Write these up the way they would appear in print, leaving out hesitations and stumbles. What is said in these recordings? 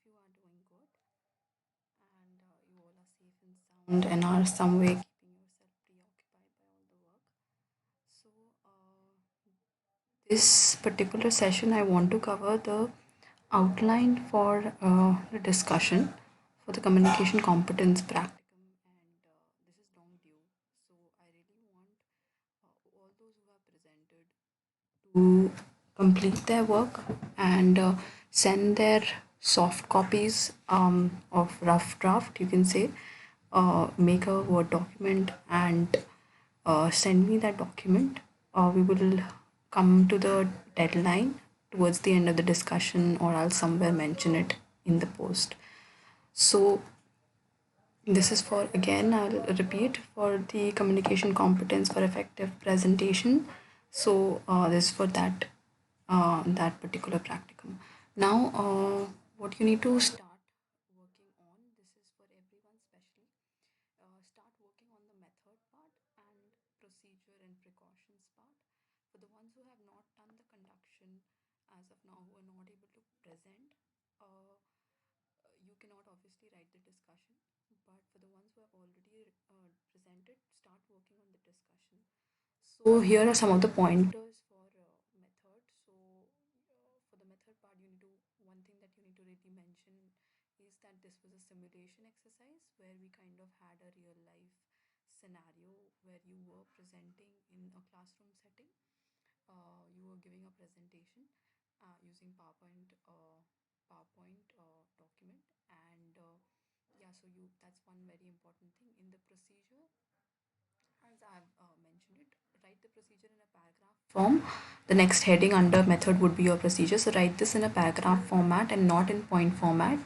you are doing good and you all are safe and sound and are some way keeping yourself preoccupied by all the work. So, this particular session, I want to cover the outline for the discussion for the Communication Competence Practicum, and this is long due. So, I really want all those who have presented to complete their work and send their soft copies of rough draft, you can say, make a Word document and send me that document. We will come to the deadline towards the end of the discussion, or I'll somewhere mention it in the post. So, this is for, again, I'll repeat, for the communication competence for effective presentation. So this is for that particular practicum. Now, what you need to start working on, this is for everyone, especially start working on the method part and procedure and precautions part. For the ones who have not done the conduction as of now, who are not able to present, uh, you cannot obviously write the discussion, but for the ones who have already presented, start working on the discussion. So here are some of the pointers for method. So for the method part, you need to, one thing that you need to really mention is that this was a simulation exercise where we kind of had a real life scenario where you were presenting in a classroom setting. You were giving a presentation using PowerPoint document, and yeah, so you, that's one very important thing in the procedure. As I've mentioned it, write the procedure in a paragraph form. The next heading under method would be your procedure. So write this in a paragraph format and not in point format.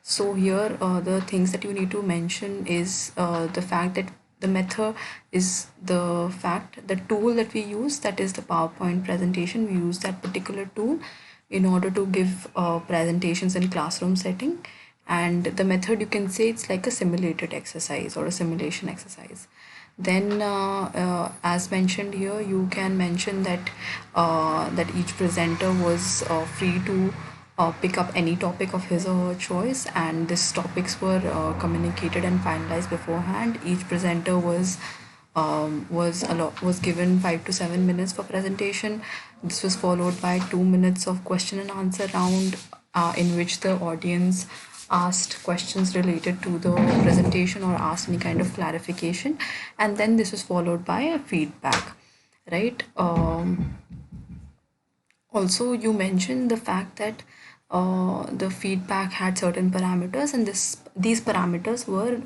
So here, the things that you need to mention is the fact that the method is the fact, the tool that we use, that is the PowerPoint presentation. We use that particular tool in order to give presentations in classroom setting. And the method, you can say it's like a simulated exercise or a simulation exercise. Then, as mentioned here, you can mention that that each presenter was free to pick up any topic of his or her choice, and these topics were communicated and finalized beforehand. Each presenter was given 5 to 7 minutes for presentation. This was followed by 2 minutes of question and answer round, in which the audience asked questions related to the presentation or asked any kind of clarification, and then this was followed by a feedback, right? Also, you mentioned the fact that the feedback had certain parameters, and these parameters were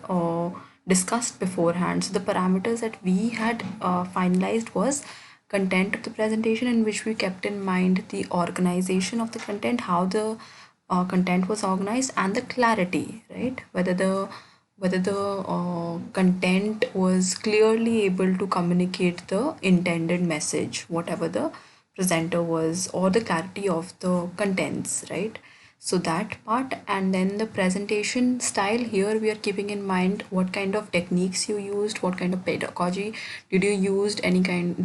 discussed beforehand. So the parameters that we had finalized was content of the presentation, in which we kept in mind the organization of the content, how the content was organized, and the clarity, right? Whether the content was clearly able to communicate the intended message, whatever the presenter was, or the clarity of the contents, right? So that part. And then the presentation style, here we are keeping in mind what kind of techniques you used, what kind of pedagogy did you use any kind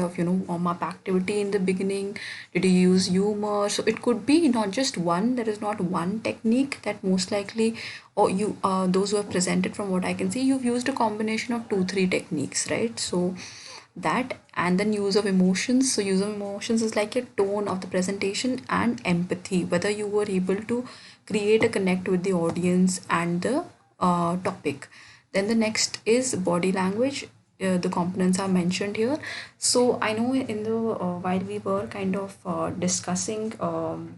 of, warm up activity in the beginning, did you use humor? So it could be not just one, there is not one technique that most likely, or you those who have presented, from what I can see, you've used a combination of 2 3 techniques, right? So that, and then use of emotions. So use of emotions is like a tone of the presentation, and empathy, whether you were able to create a connect with the audience and the topic. Then the next is body language. The components are mentioned here. So I know in the while we were kind of discussing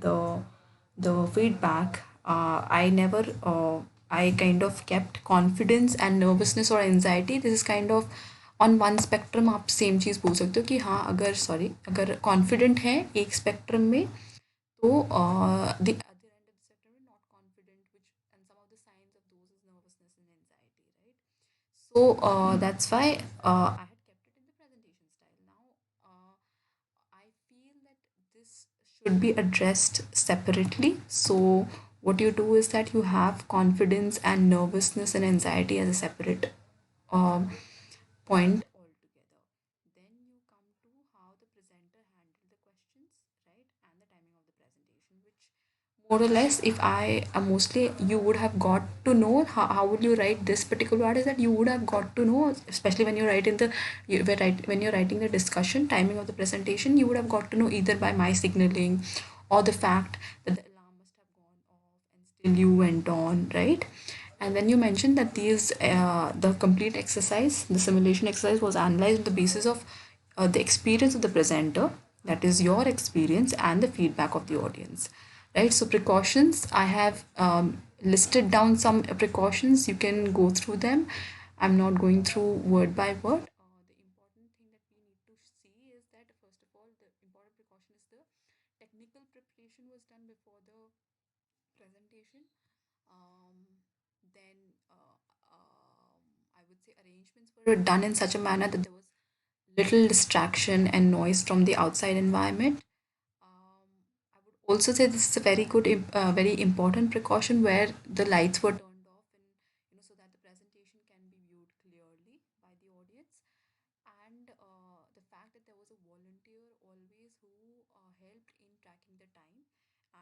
the feedback, I never I kind of kept confidence and nervousness or anxiety. This is kind of on one spectrum, आप same चीज़ बोल सकते हो कि हाँ, अगर confident है एक spectrum में, तो the other end of the spectrum में not confident, which end some of the science of those is nervousness and anxiety, right? So that's why I had kept it in the presentation style. Now I feel that this should be addressed separately. So what you do is that you have confidence and nervousness and anxiety as a separate um, point altogether. Then you come to how the presenter handled the questions, right, and the timing of the presentation, which more or less, if I mostly you would have got to know how would you write this particular word, is that you would have got to know, especially when you write in the when you're writing the discussion timing of the presentation, you would have got to know either by my signaling or the fact that the alarm must have gone off and still you went on, right? And then you mentioned that these the complete exercise, the simulation exercise, was analyzed on the basis of the experience of the presenter, that is your experience, and the feedback of the audience, right? So precautions, I have listed down some precautions. You can go through them. I'm not going through word by word. The important thing that we need to see is that first of all, the important precaution is the technical preparation was done before the presentation. Then I would say arrangements were done in such a manner that there was little distraction and noise from the outside environment. I would also say this is a very good, very important precaution where the lights were turned off, and so that the presentation can be viewed clearly by the audience. And the fact that there was a volunteer always who helped in tracking the time,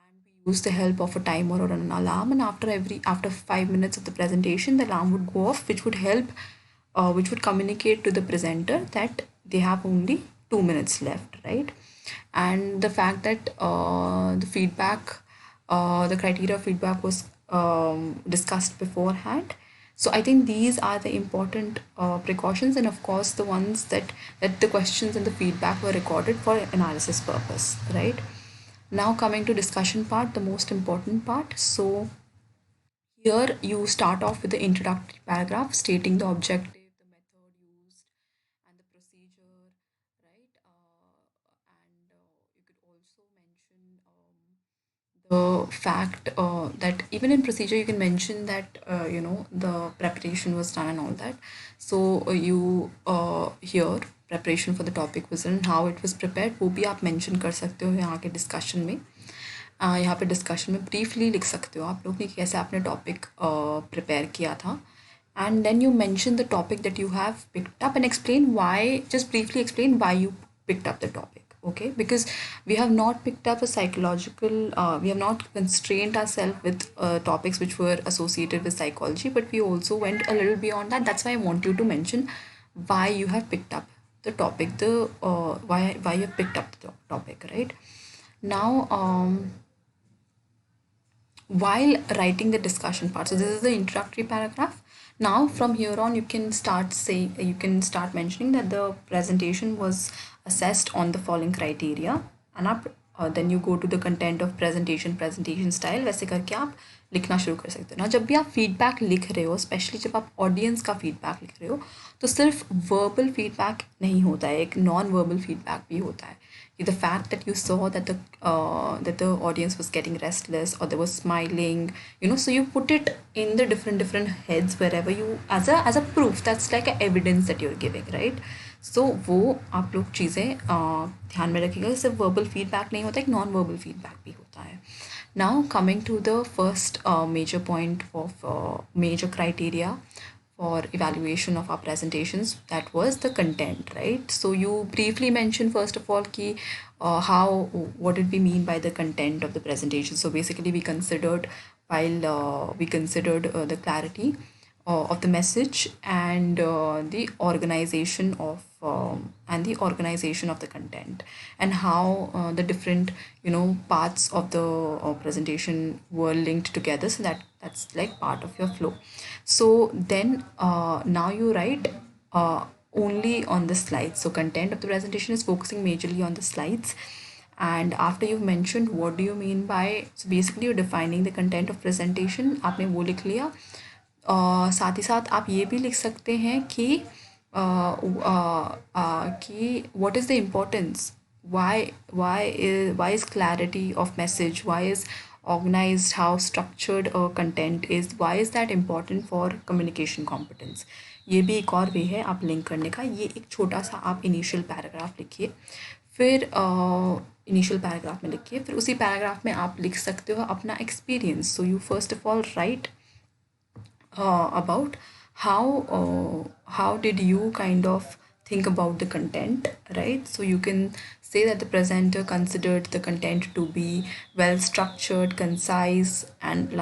and we used the help of a timer or an alarm, and after 5 minutes of the presentation, the alarm would go off, which would communicate to the presenter that they have only 2 minutes left, right? And the fact that the criteria of feedback was discussed beforehand. So I think these are the important precautions, and of course the ones that the questions and the feedback were recorded for analysis purpose, right? Now coming to discussion part, the most important part. So here you start off with the introductory paragraph stating the objective, the method used, and the procedure, right? And you could also mention the fact that even in procedure you can mention that the preparation was done and all that. So you here preparation for the topic was done, how it was prepared, वो भी आप mention कर सकते हो यहाँ के discussion में. यहाँ पे डिस्कशन में ब्रीफली लिख सकते हो आप लोग कि कैसे आपने टॉपिक प्रिपेयर किया था. And then you mention the topic that you have picked up and explain why, just briefly explain why you picked up the topic. Okay, because we have not picked up a psychological, we have not constrained ourselves with topics which were associated with psychology, but we also went a little beyond that. That's why I want you to mention why you have picked up the topic, the why you have picked up the topic, right? Now while writing the discussion part, so this is the introductory paragraph. Now from here on you can start mentioning that the presentation was assessed on the following criteria, and then you go to the content of presentation style, वैसे करके आप लिखना शुरू कर सकते हो ना. जब भी आप फीडबैक लिख रहे हो, स्पेशली जब आप ऑडियंस का फीडबैक लिख रहे हो, तो सिर्फ वर्बल फीडबैक नहीं होता है, एक नॉन वर्बल फीडबैक भी होता है. The fact that you saw that the audience was getting restless or they were smiling, so you put it in the different heads wherever you, as a proof, that's like a evidence that you're giving, right? So वो आप लोग चीज़ें ध्यान में रखिएगा. सिर्फ verbal feedback नहीं होता, एक नॉन वर्बल फीडबैक भी होता है. Now coming to the first major point of major criteria for evaluation of our presentations, that was the content, right? So you briefly mentioned first of all ki how what did we mean by the content of the presentation. So basically we considered the clarity of the message and the organization of the content, and how the different parts of the presentation were linked together, so that's like part of your flow. So then now you write only on the slides. So content of the presentation is focusing majorly on the slides. And after you've mentioned what do you mean by, so basically you're defining the content of presentation, आपने वो लिख लिया. साथ ही साथ आप ये भी लिख सकते हैं कि what is the importance, why is clarity of message, why is organized, how structured a content is, why is that important for communication competence. ये भी एक और वे है आप लिंक करने का. ये एक छोटा सा आप इनिशियल पैराग्राफ लिखिए, फिर इनिशियल पैराग्राफ में लिखिए, फिर उसी पैराग्राफ में आप लिख सकते हो अपना experience. So you first of all right about how did you kind of think about the content, right? So you can say that the presenter considered the content to be well structured, concise and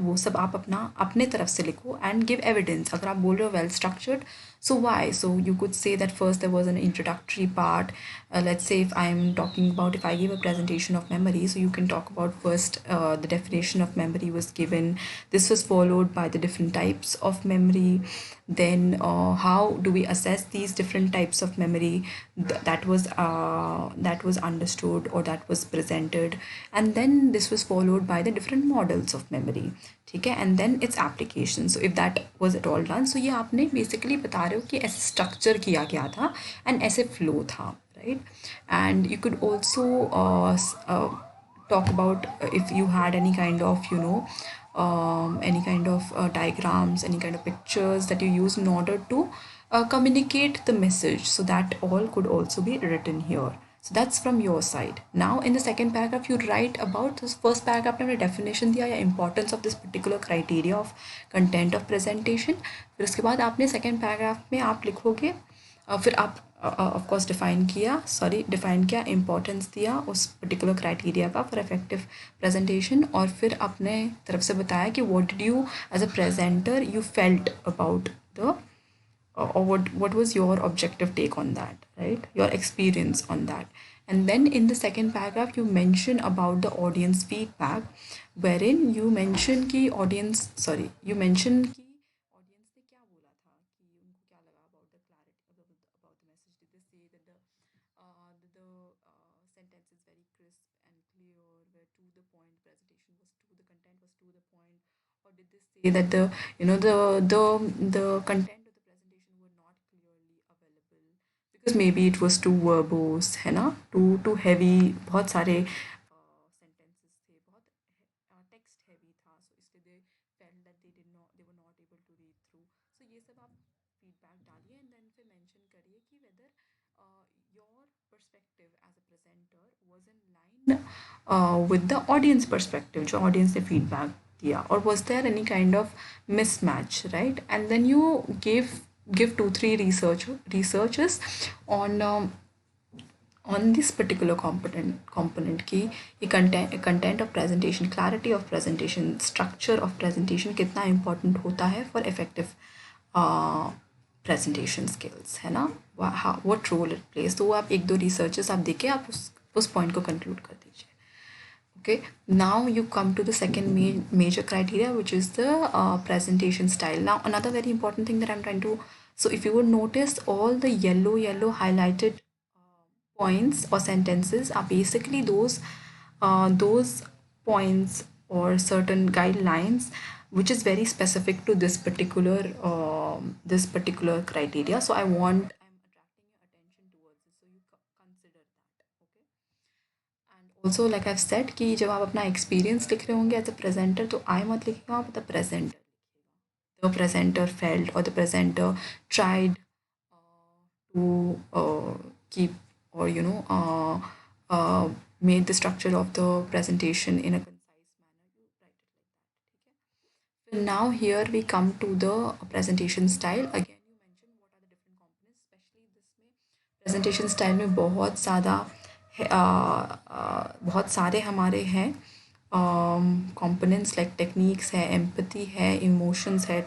वो सब आप अपना अपने तरफ से लिखो and give evidence. अगर आप बोल रहे हो well structured, so why? So you could say that first there was an introductory part. Let's say if I'm talking about, if I give a presentation of memory, so you can talk about first the definition of memory was given. This was followed by the different types of memory. Then how do we assess these different types of memory? That was understood or that was presented, and then this was followed by the different models of memory. ठीक है, and then its application. So if that was at all done, so ये आपने basically बता रहे हो कि ऐसे structure किया गया था and ऐसे flow था, right? And you could also talk about if you had any kind of any kind of diagrams, any kind of pictures that you use in order to communicate the message, so that all could also be written here. So that's from your side. Now in the second paragraph you write about this. First paragraph में definition दिया या importance of this particular criteria of content of presentation. फिर उसके बाद आपने second paragraph में आप लिखोगे फिर आप ऑफ कोर्स डिफाइन किया इम्पोर्टेंस दिया उस पर्टिकुलर क्राइटेरिया का फॉर इफेक्टिव प्रेजेंटेशन, और फिर अपने तरफ से बताया कि what did you as a presenter you felt about the or what was your objective take on that, right? Your experience on that. And then in the second paragraph you mention about the audience feedback, wherein you mention कि audience you mention कि audience ने क्या बोला था, कि उनको क्या लगा about the clarity about the message. Did they say that the sentence is very crisp and clear, were to the point, presentation was to the content was to the point, or did they say that the the content of the presentation were not clearly available because maybe it was too verbose, है ना, too heavy, बहुत सारे sentences थे, बहुत text heavy था, so इसलिए they felt that they were not able to read through. So ये सब आप feedback डालिए and then फिर mention करिए कि whether your perspective as a presenter was in line with the audience perspective, जो audience ने feedback दिया, or was there any kind of mismatch, right? And then you give 2-3 researches on this particular component की ये content of presentation, clarity of presentation, structure of presentation कितना important होता है for effective presentation skills, है ना, what role it plays. तो वो आप 1-2 researches आप देके आप उस point को conclude कर दीजिए. Okay, now you come to the second major criteria, which is the presentation style. Now another very important thing that I'm trying to, so if you would notice all the yellow highlighted points or sentences are basically those points or certain guidelines which is very specific to this particular criteria. So I'm attracting your attention towards it, so you consider that. Okay, and also like I've said कि जब आप अपना experience लिख रहे होंगे as a presenter, तो I मत लिखिएगा, आप the presenter felt or the presenter tried to keep or made the structure of the presentation in a concise manner. You write it like that. Okay. So now here we come to the presentation style. Again, you mentioned what are the different components, especially this में presentation style में बहुत सारे हमारे हैं components like techniques है, empathy है, emotions है,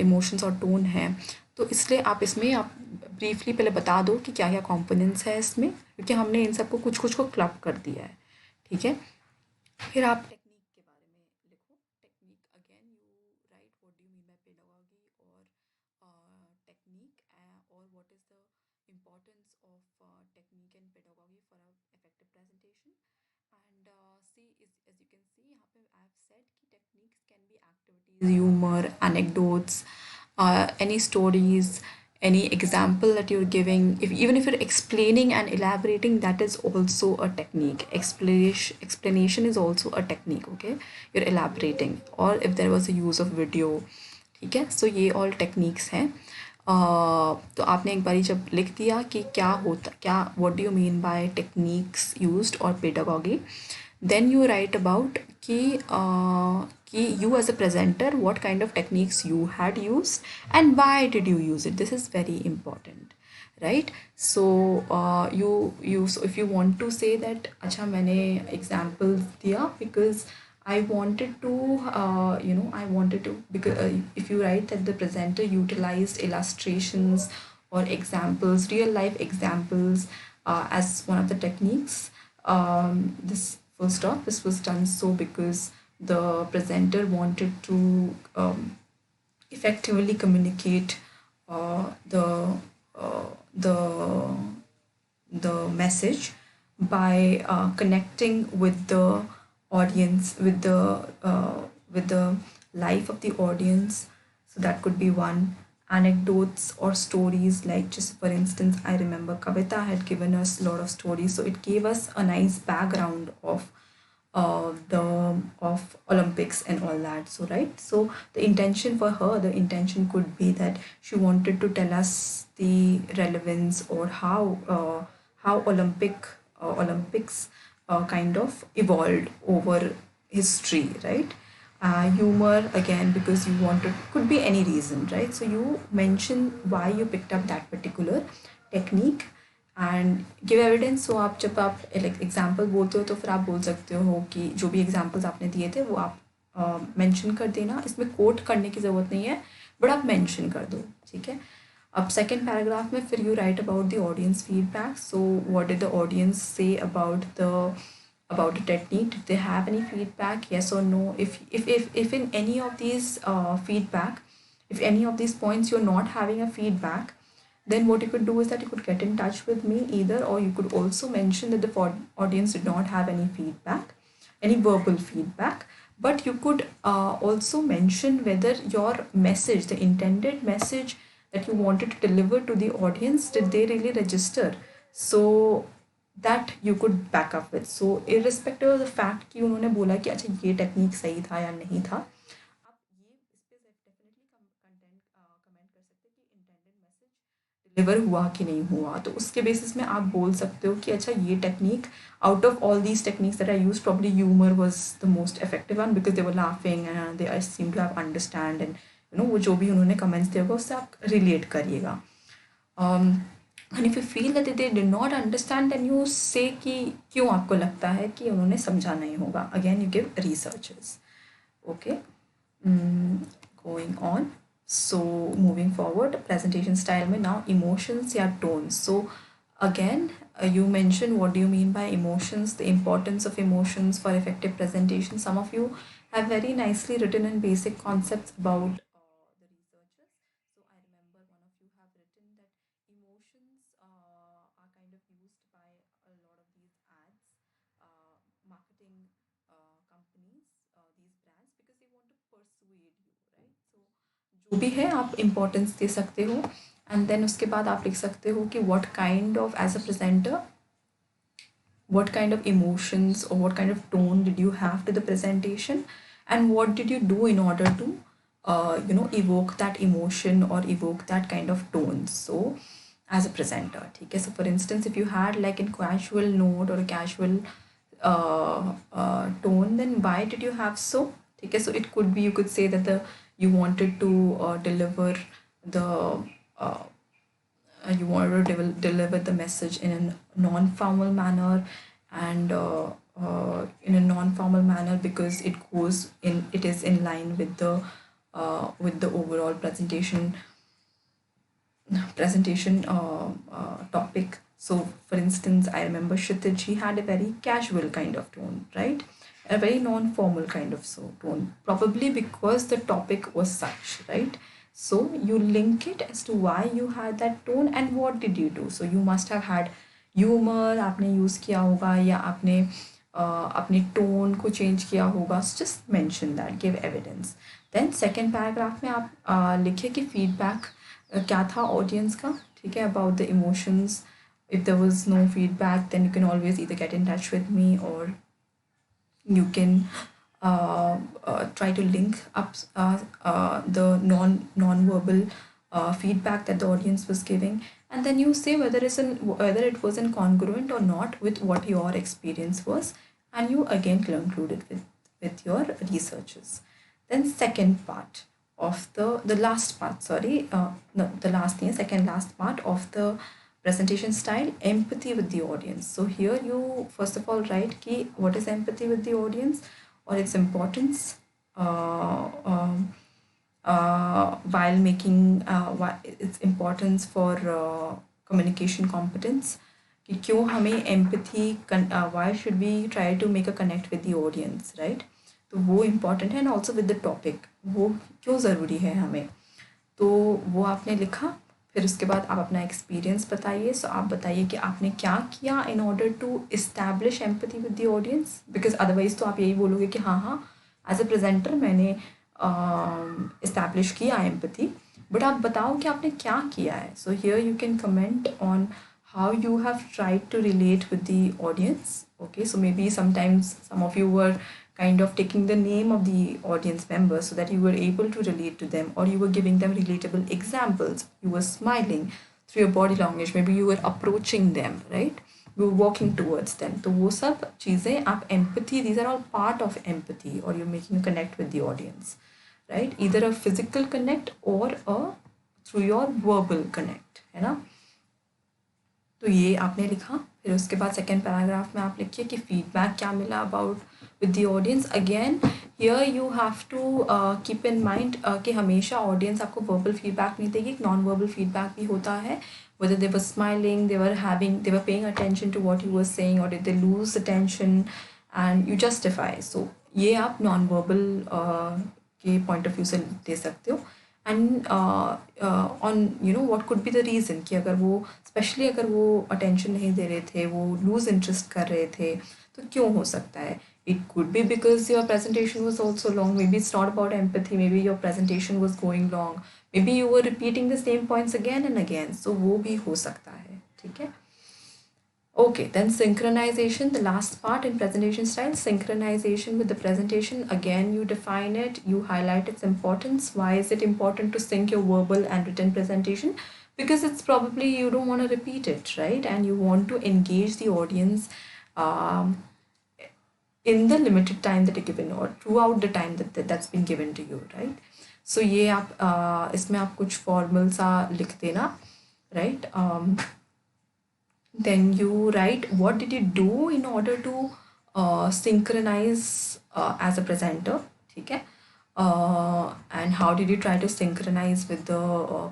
emotions और tone है. तो इसलिए आप इसमें आप ब्रीफली पहले बता दो कि क्या क्या कंपोनेंट्स है इसमें, क्योंकि हमने इन सबको कुछ को क्लब कर दिया है. ठीक है, फिर आप टेक्निक के बारे में लिखो. Technique again you write what do you mean by pedagogy और टेक्निक, और what is the importance of technique and pedagogy for a effective presentation. And see as you can see यहाँ पे आई हैव सेड कि techniques can be activities, humour, anecdotes, any stories, any example that you're giving, even if you're explaining and elaborating, that is also a technique. Explanation is also a technique. Okay, you're elaborating, or if there was a use of video. ठीक है, so ये all techniques हैं. तो आपने एक बारी जब लिख दिया कि what do you mean by techniques used or pedagogy, then you write about कि you as a presenter, what kind of techniques you had used and why did you use it. This is very important, right? So so if you want to say that अच्छा मैंने examples दिया because I wanted to I wanted to, because if you write that the presenter utilized illustrations or examples, real life examples, as one of the techniques, this first off, this was done so because the presenter wanted to effectively communicate the uh, the the message by connecting with the audience, with the life of the audience. So that could be one. Anecdotes or stories, like just for instance, I remember Kavita had given us a lot of stories, so it gave us a nice background of Olympics and all that. So right, so the intention for her, the intention could be that she wanted to tell us the relevance, or how Olympics kind of evolved over history, right? Humor, again, because you wanted, could be any reason, right? So you mention why you picked up that particular technique and give evidence. So आप जब आप like example बोलते हो तो फिर आप बोल सकते हो कि जो भी एग्जाम्पल्स आपने दिए थे वो आप मेंशन कर देना, इसमें कोट करने की ज़रूरत नहीं है, बट आप मेंशन कर दो, ठीक है. अब सेकेंड पैराग्राफ में फिर you right about the audience feedback. So what did the audience से about the technique? Did they have any feedback, yes or no? If in any of these feedback, if any of these points you're not having a feedback, then what you could do is that you could get in touch with me either, or you could also mention that the audience did not have any feedback, any verbal feedback, but you could also mention whether your message, the intended message that you wanted to deliver to the audience, did they really register? So that you could back up with. So irrespective of the fact कि उन्होंने बोला कि अच्छा ये technique सही था या नहीं था, आप ये इस पे डेफिनेटली कंटेंट कमेंट कर सकते हैं कि इंटेंडेड मैसेज डिलीवर हुआ कि नहीं हुआ. तो उसके बेसिस में आप बोल सकते हो कि अच्छा ये technique, out of all these techniques that I use, probably humour was the most effective one because they were laughing and they I seem to have understand, and वो जो भी उन्होंने कमेंट्स दिया होगा उससे आप रिलेट करिएगा. And if you feel that they did not understand, then you say कि क्यों आपको लगता है कि उन्होंने समझा नहीं होगा. Again you give researches. Okay, going on. So moving forward, presentation style में now emotions या tones. So again, you mentioned what do you mean by emotions, the importance of emotions for effective presentation. Some of you have very nicely written in basic concepts about the researchers. So I remember one of you have written that emotions are kind of used by a lot of these ads, marketing companies, these brands, because they want to persuade you, right? So जो भी है आप importance दे सकते हो. And देन उसके बाद आप लिख सकते हो कि what kind of, as a presenter, what kind of emotions or what kind of tone did you have to the presentation, and what did you do in order to evoke that emotion or evoke that kind of tone, so as a presenter. ठीक है. So for instance, if you had like a casual note or a casual tone, then why did you have so? ठीक है. So it could be, you could say that you wanted to deliver the uh, you wanted to deliver the message in a non-formal manner, and in a non-formal manner because it is in line with the overall presentation topic. So for instance, I remember Kshitij, he had a very casual kind of tone, right? A very non-formal kind of tone, probably because the topic was such, right? So you link it as to why you had that tone and what did you do. So you must have had humor, आपने use किया होगा, या आपने अपने tone को change किया होगा. Just mention that, give evidence. Then second paragraph में आप लिखिए कि फीडबैक क्या था ऑडियंस का, ठीक है, about the emotions. If there was no feedback, then you can always either get in touch with me, और you can try to link up the non-verbal feedback that the audience was giving, and then you say whether it was incongruent or not with what your experience was, and you again conclude it with your researches. Then second part of the last part, sorry, no, the last thing, second last part of the presentation style, empathy with the audience. So here you first of all write ki what is empathy with the audience or its importance while making its importance for communication competence. कि क्यों हमें empathy why should we try to make a connect with the audience, right? तो वो important है, and also with the topic वो क्यों ज़रूरी है हमें, तो वो आपने लिखा. फिर उसके बाद आप अपना एक्सपीरियंस बताइए. सो आप बताइए कि आपने क्या किया in order to establish empathy with the audience, because otherwise तो आप यही बोलोगे कि हाँ हाँ एज ए प्रेजेंटर मैंने इस्टेब्लिश किया एम्पैथी, बट आप बताओ कि आपने क्या किया है. So here you can comment on how you have tried to relate with the audience. Okay, so maybe sometimes some of you were kind of taking the name of the audience members so that you were able to relate to them, or you were giving them relatable examples. You were smiling through your body language, maybe you were approaching them, right? You were walking towards them. तो वो सब चीज़ें आप empathy, these are all part of empathy, or you're making a connect with the audience, right? Either a physical connect or a through your verbal connect, है ना. तो ये आपने लिखा. फिर उसके बाद सेकेंड पैराग्राफ में आप लिखिए कि फीडबैक क्या मिला about with the audience. Again here you have to keep in mind कि हमेशा ऑडियंस आपको वर्बल फीडबैक नहीं देगी, नॉन वर्बल फीडबैक भी होता है. whether they were smiling, they were paying attention to what you were saying, or did they lose attention, and you justify. So ये आप नॉन वर्बल के पॉइंट ऑफ व्यू से दे सकते हो. And on you know what could be the reason कि अगर वो specially अगर वो अटेंशन नहीं दे रहे थे, वो लूज़ इंटरेस्ट कर रहे थे, तो क्यों हो सकता है. It could be because your presentation was also long. Maybe it's not about empathy, maybe your presentation was going long, maybe you were repeating the same points again and again. So वो भी हो सकता है. ठीक है. Okay, then synchronization, the last part in presentation style, synchronization with the presentation. Again, you define it, you highlight its importance. Why is it important to sync your verbal and written presentation? Because it's probably you don't want to repeat it, right? And you want to engage the audience um, in the limited time that you're given, or throughout the time that's been given to you, right? So ये आप इसमें आप कुछ formal सा लिख देना, right? Then you write what did you do in order to synchronize as a presenter. ठीक है. And how did you try to synchronize with the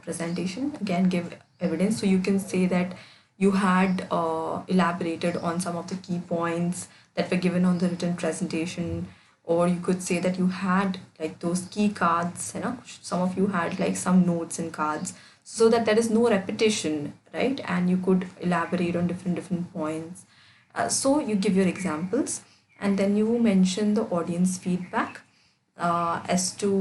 presentation. Again, give evidence. So you can say that you had elaborated on some of the key points that were given on the written presentation, or you could say that you had like those key cards, you know, some of you had like some notes and cards, so that there is no repetition, right? And you could elaborate on different points. So you give your examples, and then you mention the audience feedback as to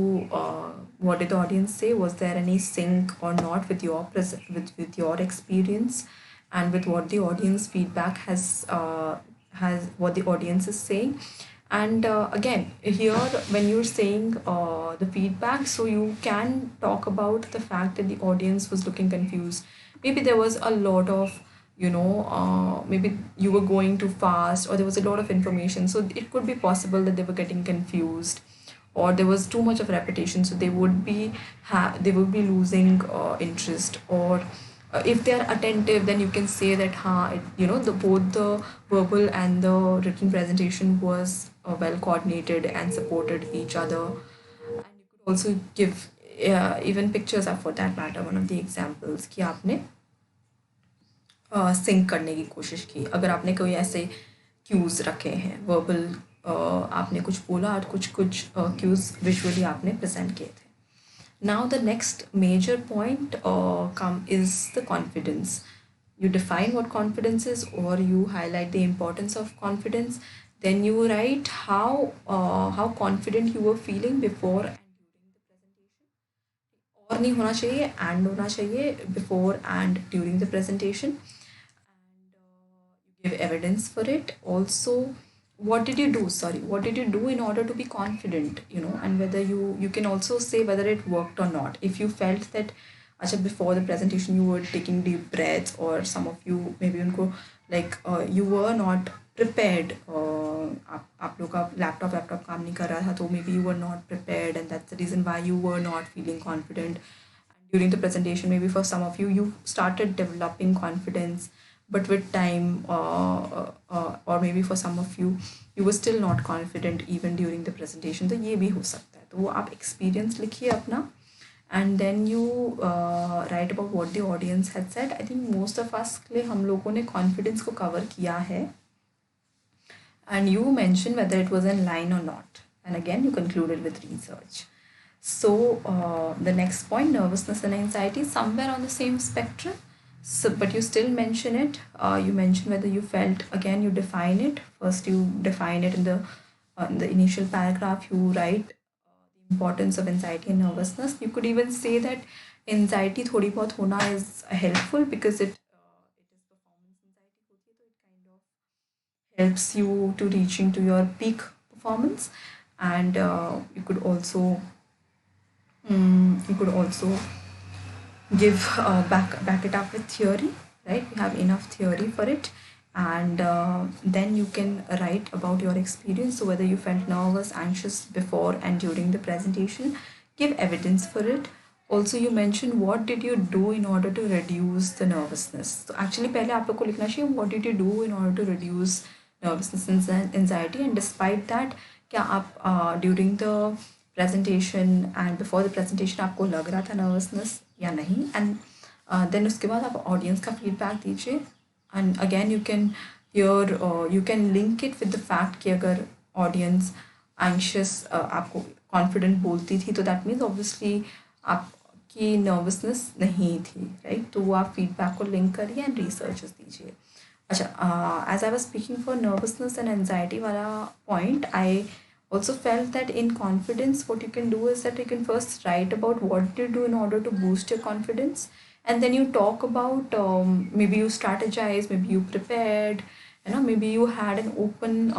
what did the audience say, was there any sync or not with your with your experience, and with what the audience feedback has what the audience is saying. And again, here when you're saying the feedback, so you can talk about the fact that the audience was looking confused. Maybe there was a lot of, you know, maybe you were going too fast, or there was a lot of information, so it could be possible that they were getting confused, or there was too much of repetition, so they would be losing interest. Or if they are attentive, then you can say that you know, both the verbal and the written presentation was well coordinated and supported each other. And you could also give even pictures are for that matter one of the examples कि आपने sink करने की कोशिश की. अगर आपने कोई ऐसे क्यूज रखे हैं वर्बल, आपने कुछ बोला और कुछ क्यूज विजुअली आपने प्रेजेंट किए थे. Now the next major point is the confidence. You define what confidence is, or you highlight the importance of confidence. Then you write how confident you were feeling before and during the presentation. और नहीं होना चाहिए, and होना चाहिए before and during the presentation. And you give evidence for it. Also, what did you do in order to be confident, you know, and whether you can also say whether it worked or not. If you felt that acha before the presentation you were taking deep breaths, or some of you maybe unko like you were not prepared, आप लोग का laptop काम नहीं कर रहा था, तो maybe you were not prepared, and that's the reason why you were not feeling confident. during the presentation, maybe for some of you, you started developing confidence, but with time, or maybe for some of you, you were still not confident even during the presentation. तो ये भी हो सकता है, तो वो आप experience लिखिए अपना, and then you write about what the audience had said. I think most of us के लिए हम लोगों ने confidence को cover किया है, and you mention whether it was in line or not, and again you concluded with research. So the next point, nervousness and anxiety, somewhere on the same spectrum. So, but you still mention it. You mention whether you felt. Again, you define it. First, you define it in the initial paragraph. You write the importance of anxiety and nervousness. You could even say that anxiety थोड़ी बहुत होना is helpful because it is performance anxiety होती है, तो it kind of helps you to reaching to your peak performance, and you could also give back it up with theory, right? We have enough theory for it, and then you can write about your experience. So whether you felt nervous, anxious before and during the presentation, give evidence for it. Also, you mentioned what did you do in order to reduce the nervousness. So actually पहले आप लोग को लिखना चाहिए what did you do in order to reduce nervousness and anxiety, and despite that क्या आप during the presentation and before the presentation आपको लग रहा था nervousness या नहीं, and then उसके बाद आप audience का feedback दीजिए, and again you can link it with the fact कि अगर audience anxious आपको confident बोलती थी, तो that means obviously आपकी nervousness नहीं थी, right? तो वो आप feedback को link करिए and researches दीजिए. अच्छा, as I was speaking for nervousness and anxiety वाला point, I also felt that in confidence, what you can do is that you can first write about what you do in order to boost your confidence, and then you talk about maybe you strategize, maybe you prepared, maybe you had an open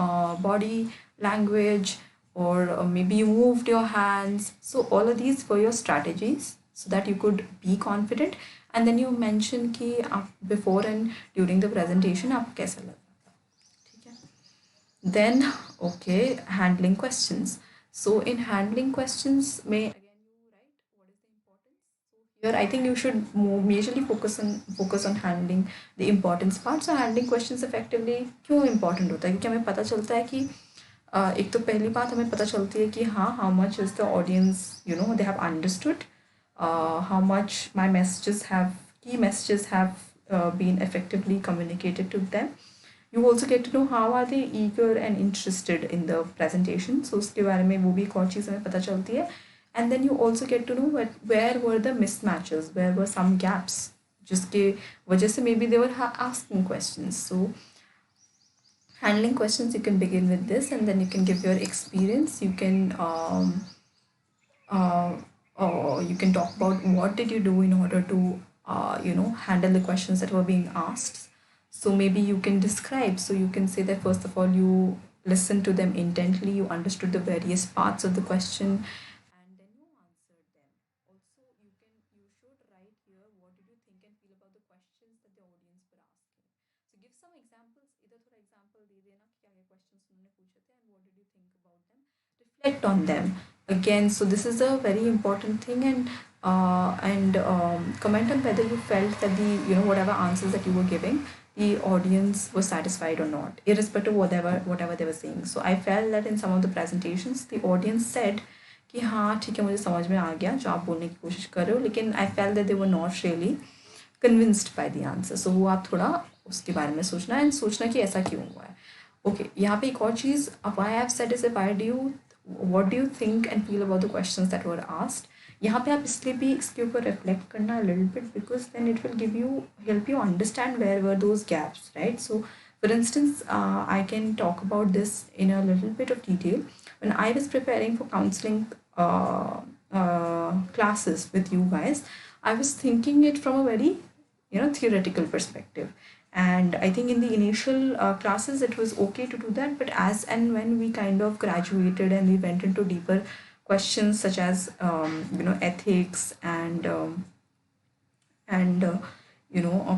body language, or maybe you moved your hands. So all of these were your strategies so that you could be confident, and then you mention कि आप before and during the presentation आपको कैसा लगा था, ठीक है? Then, okay, handling questions. So in handling questions, may again you write what is the importance. So here, I think you should majorly focus on handling the importance part. So handling questions effectively क्यों important होता है? क्योंकि हमें पता चलता है कि एक तो पहली बात हमें पता चलती है कि हाँ, how much is the audience, they have understood, how much my key messages have been effectively communicated to them. You also get to know how are they eager and interested in the presentation. So उसके बारे में वो भी एक और चीज़ हमें पता चलती है. And then you also get to know where were the mismatches, where were some gaps, जिसके वजह से maybe they were asking questions. So handling questions, you can begin with this, and then you can give your experience. You can talk about what did you do in order to handle the questions that were being asked. So maybe you can describe. So you can say that first of all you listened to them intently, you understood the various parts of the question, and then you answered them. Also, you should write here what did you think and feel about the questions that the audience were asking. So give some examples. इधर थोड़ा example दे देना कि क्या क्या questions उन्होंने पूछे थे and what did you think about them. Reflect on them again. So this is a very important thing, and comment on whether you felt that the whatever answers that you were giving, the audience was satisfied or not, irrespective of whatever they were saying. So I felt that in some of the presentations the audience said कि हाँ ठीक है, मुझे समझ में आ गया जो आप बोलने की कोशिश कर रहे हो, लेकिन I felt that they were not really convinced by the answer. So वो आप थोड़ा उसके बारे में सोचना and सोचना कि ऐसा क्यों हुआ है. Okay, यहाँ पे एक और चीज़, why I have said is what do you think and feel about the questions that were asked. यहाँ पे आप इसलिए भी इसके ऊपर reflect करना a little bit, because then it will help you understand where were those gaps, right? So for instance, I can talk about this in a little bit of detail. When I was preparing for counseling classes with you guys, I was thinking it from a very theoretical perspective, and I think in the initial classes it was okay to do that, but as and when we kind of graduated and we went into deeper questions such as ethics and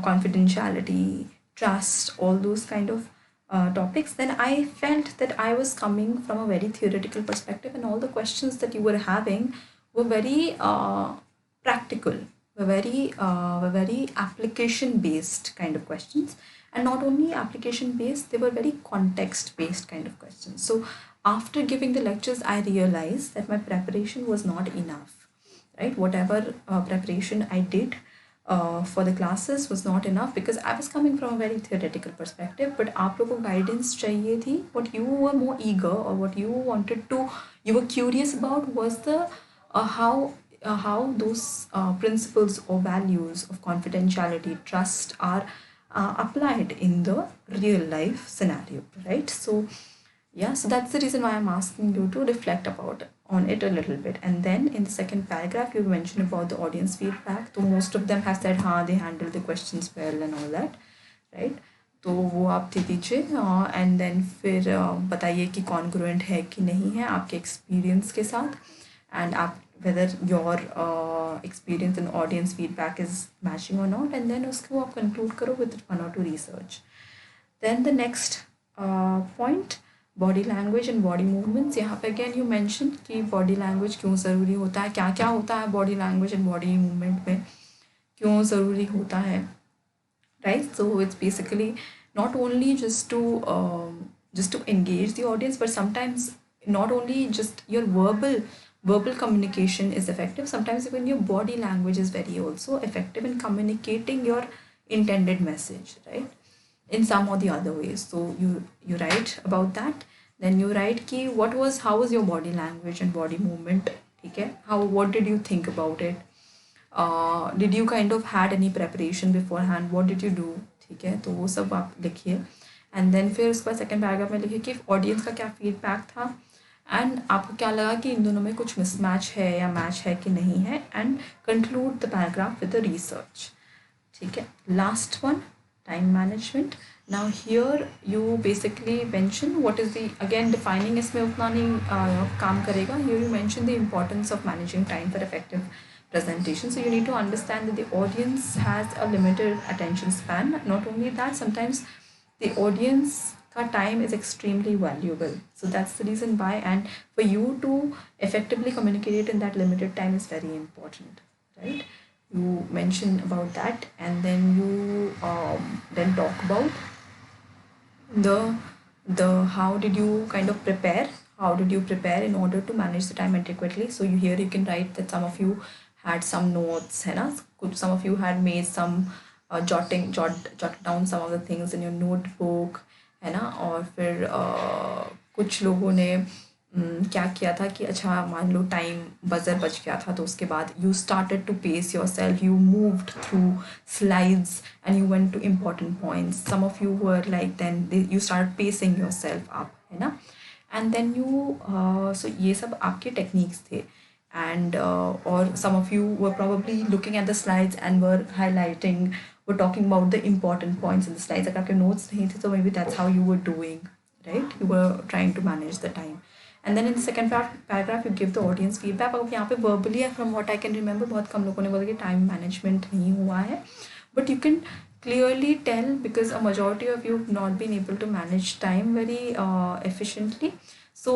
confidentiality, trust, all those kind of topics, then I felt that I was coming from a very theoretical perspective, and all the questions that you were having were very practical, were very application based kind of questions, and not only application based, they were very context based kind of questions. So after giving the lectures, I realized that my preparation was not enough, right? Whatever preparation I did for the classes was not enough, because I was coming from a very theoretical perspective, but आप लोगों को guidance चाहिए थी. What you were more eager, or what you wanted to, you were curious about, was the how those principles or values of confidentiality, trust are applied in the real life scenario, right? So yeah, so that's the reason why I'm asking you to reflect about on it a little bit. And then in the second paragraph, you mentioned about the audience feedback. So most of them have said, हाँ, they handled the questions well and all that, right? तो वो आप दे दीजिए, and then फिर बताइए कि congruent है कि नहीं है आपके एक्सपीरियंस के साथ, एंड आप whether your experience and audience feedback is matching or not, and then उसको आप conclude करो with 1 or 2 research. Then the next point, body language and body movements. यहाँ पे अगेन यू मेंशन कि बॉडी लैंग्वेज क्यों ज़रूरी होता है, क्या क्या होता है body language and body movement में, क्यों ज़रूरी होता है, right? So it's basically not only just to engage the audience, but sometimes not only just your verbal communication is effective, sometimes even your body language is very also effective in communicating your intended message, right, in some or the other ways. So you write about that. Then you write ki how was your body language and body movement, ठीक है, what did you think about it, did you kind of had any preparation beforehand, what did you do, ठीक है, तो वो सब आप लिखिए. And then फिर उसके बाद सेकेंड पैराग्राफ में लिखिए कि ऑडियंस का क्या फीडबैक था, एंड आपको क्या लगा कि इन दोनों में कुछ मिसमैच है या मैच है कि नहीं है, and conclude the paragraph with the research, ठीक है. Last one, time management. Now here you basically mention what is the, again defining इसमें उतना नहीं काम करेगा. Here you mention the importance of managing time for effective presentation. So you need to understand that the audience has a limited attention span. Not only that, sometimes the audience ka time is extremely valuable. So that's the reason why, and for you to effectively communicate in that limited time is very important, right? You mention about that, and then you then talk about the how did you kind of prepare, how did you prepare in order to manage the time adequately. So here you can write that some of you had some notes, है ना, some of you had made some jot down some of the things in your notebook, है ना. और फिर कुछ लोगों ने क्या किया था कि अच्छा मान लो टाइम बजर बच गया था, तो उसके बाद you started to pace yourself, you moved through slides and you went to important points. Some of you were like then you start pacing yourself up, है ना. एंड देन यू सो ये सब आपके techniques थे. And or some of you were probably looking at the slides and were highlighting, were talking about the important points in the slides. अगर आपके notes नहीं थे, so maybe that's how you were doing, right? You were trying to manage the time. And then in the second paragraph you give the audience feedback. अब यहाँ पे verbally, from what I can remember, बहुत कम लोगों ने बोला कि time management नहीं हुआ है, but you can clearly tell, because a majority of you have not been able to manage time very efficiently. So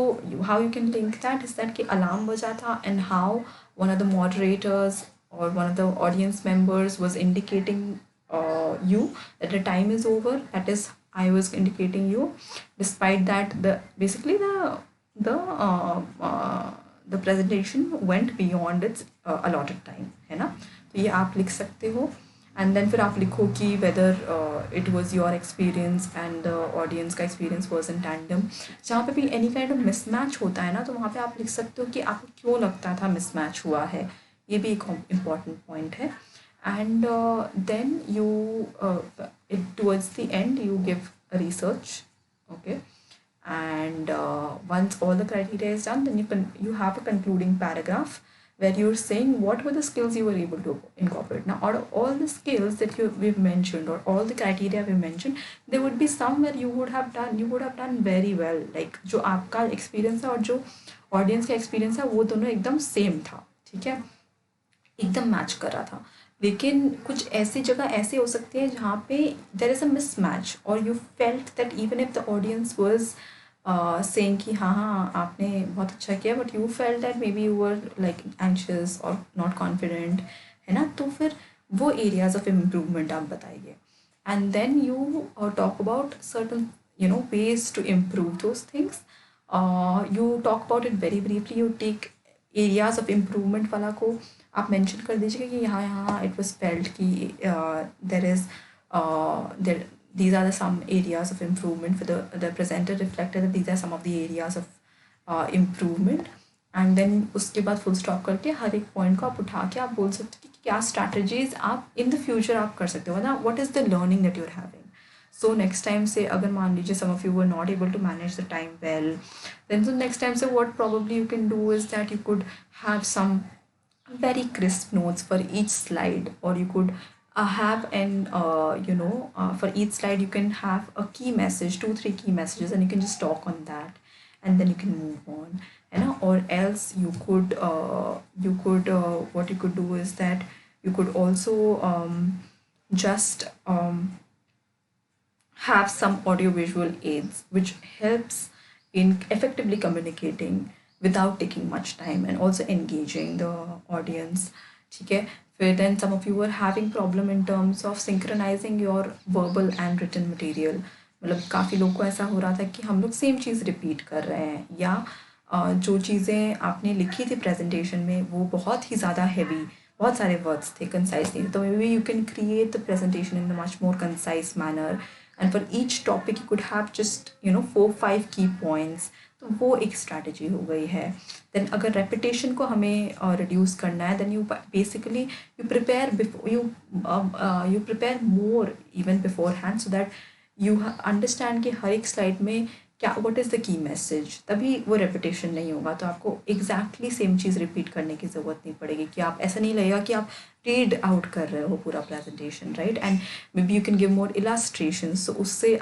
how you can link that is that कि alarm बजा था, and how one of the moderators or one of the audience members was indicating you that the time is over. That is, I was indicating you. Despite that, the presentation went beyond its allotted time, है ना. तो ये आप लिख सकते हो. And then फिर आप लिखो कि whether it was your experience and audience का एक्सपीरियंस वॉज इन टैंडम. जहाँ पे भी एनी काइंड ऑफ मिसमैच होता है ना, तो वहाँ पे आप लिख सकते हो कि आपको क्यों लगता था मिसमैच हुआ है. ये भी एक इम्पॉर्टेंट पॉइंट है. And then you towards the end you give research, okay. And once all the criteria is done, then you have a concluding paragraph where you're saying what were the skills you were able to incorporate. Now, out of all the skills that we've mentioned, or all the criteria we've mentioned, there would be some where you would have done very well. Like जो आपका experience है और जो audience का experience है, वो दोनों एकदम same था, ठीक है, एकदम मैच कर रहा था. लेकिन कुछ ऐसी जगह ऐसे हो सकती है जहाँ पे there is a mismatch, or you felt that even if the audience was saying कि हाँ आपने बहुत अच्छा किया, but you felt that maybe you were like anxious or not confident, है ना? तो फिर वो एरियाज ऑफ इम्प्रूवमेंट आप बताइए, and then you talk about certain ways to improve those things. You talk about it very briefly. You take areas of improvement वाला को आप मेंशन कर दीजिएगा कि यहाँ यहाँ इट वाज फेल्ट कि there is there these are the some areas of improvement for the presenter reflected that these are some of the areas of improvement. And देन उसके बाद फुल स्टॉप करके हर एक पॉइंट को आप उठा के आप बोल सकते हो कि क्या स्ट्रैटेजीज आप इन द फ्यूचर आप कर सकते हो ना, what is the learning that you are having. So next time say अगर मान लीजिए some of you were not able to manage the time well, then so next time say what probably you can do is that you could have some very crisp notes for each slide, or you could have an for each slide you can have a key message, two three key messages, and you can just talk on that, and then you can move on, or else you could what you could do is that you could also just have some audio visual aids which helps in effectively communicating without taking much time and also engaging the audience. ठीक है? फिर then some of you were having problem in terms of synchronizing your verbal and written material. मतलब काफ़ी लोग को ऐसा हो रहा था कि हम लोग सेम चीज़ रिपीट कर रहे हैं, या जो चीज़ें आपने लिखी थी प्रेजेंटेशन में वो बहुत ही ज़्यादा हैवी, बहुत सारे वर्ड्स थे, कंसाइज नहीं थे. तो may be you can create the presentation in a much more concise manner, and for each topic you could have just 4-5 की पॉइंट्स. तो वो एक स्ट्रैटेजी हो गई है. देन अगर रेपिटेशन को हमें रिड्यूस करना है, then you basically you prepare before you prepare more even beforehand, so that you understand कि हर एक स्लाइड में क्या what is the key message, तभी वो रेपिटेशन नहीं होगा. तो आपको एग्जैक्टली सेम चीज़ रिपीट करने की ज़रूरत नहीं पड़ेगी, कि आप ऐसा नहीं लगेगा कि आप रीड आउट कर रहे हो पूरा presentation, right. And maybe you can give more illustration, so उससे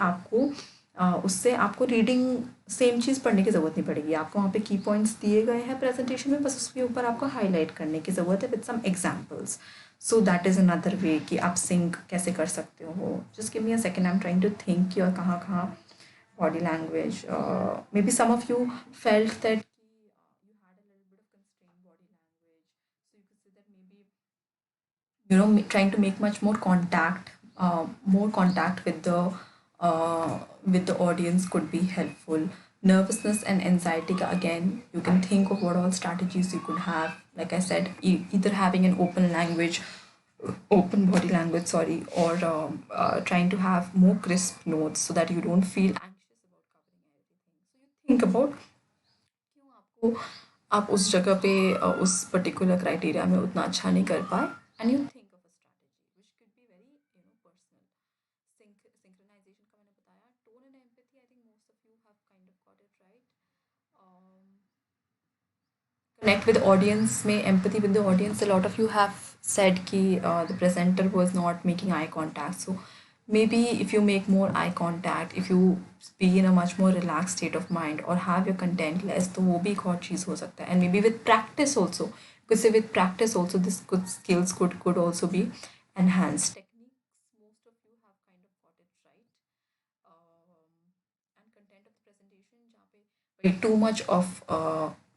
आपको रीडिंग सेम चीज़ पढ़ने की ज़रूरत नहीं पड़ेगी. आपको वहाँ पे की पॉइंट्स दिए गए हैं प्रेजेंटेशन में, बस उसके ऊपर आपको हाईलाइट करने की ज़रूरत है with some examples. So that is another way कि आप सिंक कैसे कर सकते हो. Just give me a second, I am trying to think कि और कहाँ कहाँ body language. Maybe some of you felt that you had a little bit of constrained body language. So you could say that maybe trying to make much more contact with the audience could be helpful. Nervousness and anxiety again, you can think of what all strategies you could have. Like I said, either having an open body language, sorry, or trying to have more crisp notes so that you don't feel anxious about covering everything. So you think about क्यों आपको आप उस जगह पे उस particular criteria में उतना अच्छा नहीं कर पाए, and you think of a strategy which could be very personal. Synchronisation का मैंने बताया. Tone and empathy, I think most of you have kind of got it right. Connect with audience में empathy with the audience, a lot of you have said कि the presenter was not making eye contact. So maybe if you make more eye contact, if you be in a much more relaxed state of mind or have your content less, तो वो भी एक और चीज़ हो सकता है. And maybe with practice also, because say with practice also this good skills could also be enhanced. Techniques, most of you have kind of got it right. And content of the presentation जहाँ पे way too much of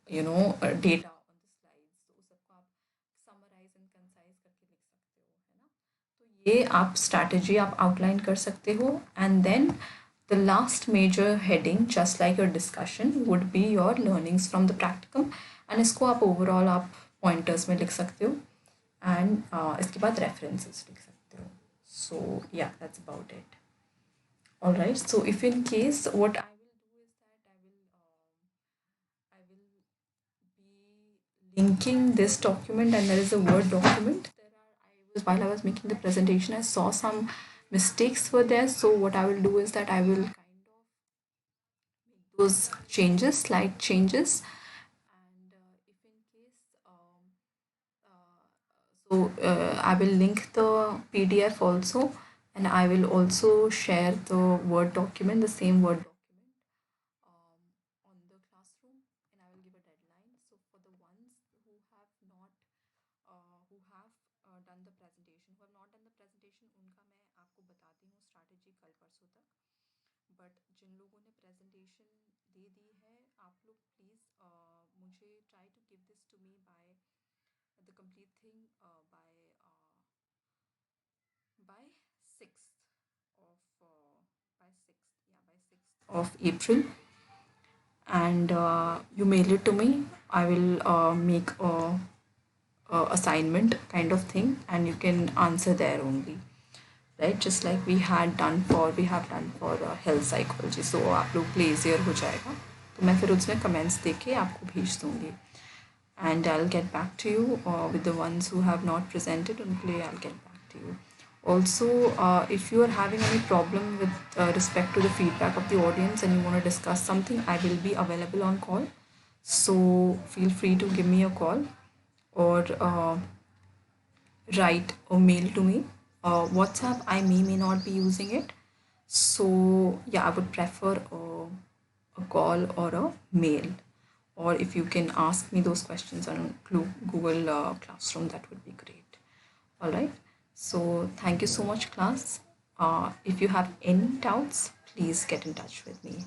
data on the slides, तो उस सबको आप summarize and concise करके लिख सकते हो, है ना. तो ये आप strategy आप outline कर सकते हो. And then the last major heading, just like your discussion, would be your learnings from the practicum, and इसको आप overall आप pointers में लिख सकते हो, and इसके बाद references लिख सकते हो. So yeah, that's about it. All right. So if in case, what I will do is that I will be linking this document, and there is a Word document. While I was making the presentation, I saw some mistakes were there. So what I will do is that I will kind of make those changes, slight changes, and if in case I will link the PDF also, and I will also share the Word document, the same Word document, on the classroom, and I will give a deadline. So for the ones who have done the presentation, who have not done the presentation, उनका मैं आपको बताती हूँ strategy कल परसों तक. But जिन लोगों ने presentation दे दी है, आप लोग please मुझे try to give this to me by the complete thing by by 6th by 6th of April, and you mail it to me. I will make a assignment kind of thing, and you can answer there only, right? Just like we have done for health psychology. So आप लोग प्लेजियर हो जाएगा, तो मैं फिर उसमें comments देके आपको भेज दूँगी, and I'll get back to you with the ones who have not presented. उनके लिए I'll get back to you. Also, if you are having any problem with respect to the feedback of the audience and you want to discuss something, I will be available on call. So feel free to give me a call or write or mail to me. WhatsApp, I may not be using it. So yeah, I would prefer a call or a mail. Or if you can ask me those questions on Google Classroom, that would be great. All right. So thank you so much, class. If you have any doubts, please get in touch with me.